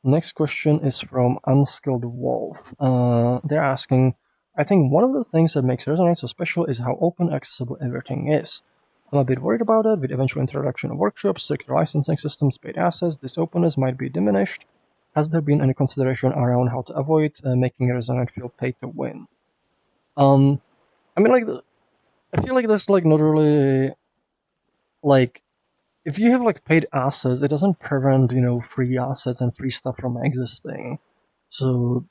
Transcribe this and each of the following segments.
Next question is from Unskilled Wolf. They're asking, I think one of the things that makes Resonite so special is how open accessible everything is. I'm a bit worried about it. With eventual introduction of workshops, strict licensing systems, paid assets, this openness might be diminished. Has there been any consideration around how to avoid making Resonite feel pay to win? I mean, I feel like there's like not really like if you have like paid assets, it doesn't prevent free assets and free stuff from existing. So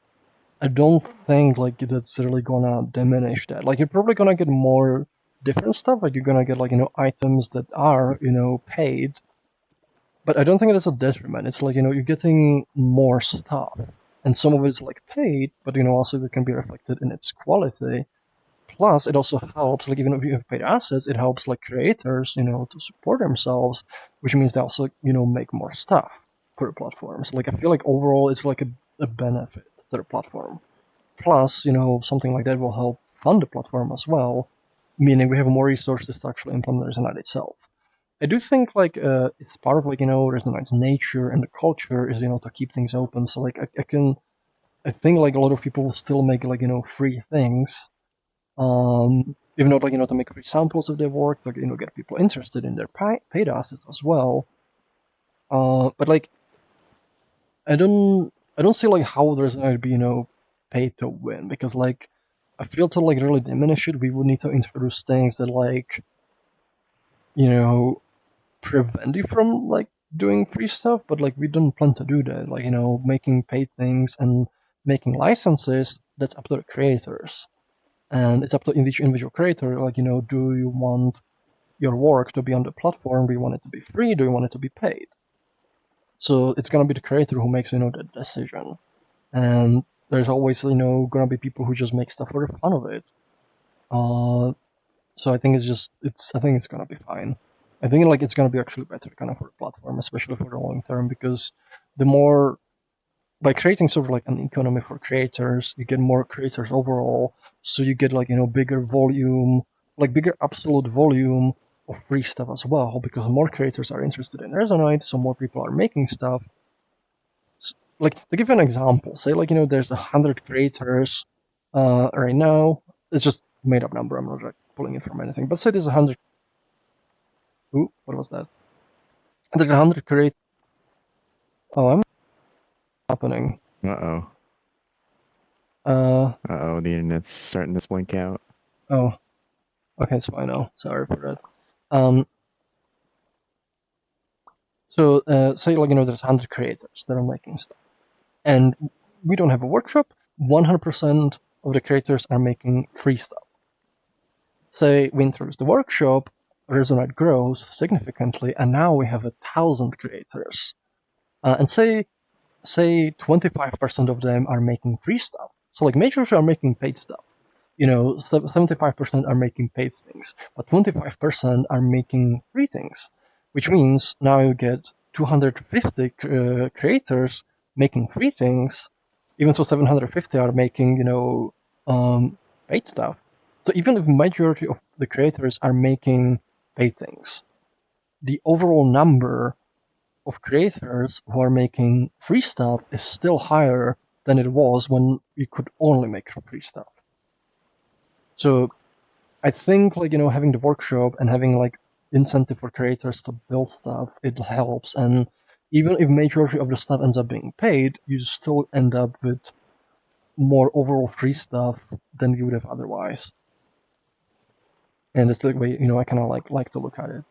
I don't think like that's really gonna diminish that. Like you're probably gonna get more different stuff. Like you're gonna get like items that are paid, but I don't think it is a detriment. It's like you're getting more stuff, and some of it's like paid, but also that can be reflected in its quality. Plus, it also helps, like even if you have paid assets, it helps like creators, to support themselves, which means they also, make more stuff for the platforms. Like I feel like overall it's like a benefit to the platform. Plus, something like that will help fund the platform as well, meaning we have more resources to actually implement Resonite itself. I do think like it's part of like Resonite's nature and the culture is to keep things open. So like I think like a lot of people will still make like free things, even though like to make free samples of their work, like get people interested in their paid assets as well. But like I don't see like how there's going to be pay to win, because like I feel to like really diminish it, we would need to introduce things that like prevent you from like doing free stuff, but like we don't plan to do that. Like making paid things and making licenses, that's up to the creators. And it's up to each individual creator, like, do you want your work to be on the platform? Do you want it to be free? Do you want it to be paid? So it's going to be the creator who makes, that decision. And there's always, going to be people who just make stuff for the fun of it. So I think I think it's going to be fine. I think like it's going to be actually better kind of for the platform, especially for the long term, because the more by creating sort of like an economy for creators, you get more creators overall. So you get like, bigger volume, like bigger absolute volume of free stuff as well, because more creators are interested in Resonite, so more people are making stuff. Like to give you an example, say like, there's 100 creators right now. It's just made up number. I'm not like pulling it from anything, but say there's 100. Ooh, what was that? There's 100 creators. Oh, I'm happening. Uh-oh. Uh, Uh-oh, the internet's starting to blink out. oh, okay, it's fine now. Sorry for that. So say like there's 100 creators that are making stuff, and we don't have a workshop. 100% of the creators are making free stuff. Say we introduce the workshop, Resonite grows significantly, and now we have 1,000 creators, and say 25% of them are making free stuff. So like majority are making paid stuff. 75% are making paid things, but 25% are making free things, which means now you get 250 creators making free things, even though 750 are making paid stuff. So even if majority of the creators are making paid things, the overall number of creators who are making free stuff is still higher than it was when we could only make free stuff. So I think like having the workshop and having like incentive for creators to build stuff, it helps. And even if majority of the stuff ends up being paid, you still end up with more overall free stuff than you would have otherwise. And it's the way I kind of like to look at it.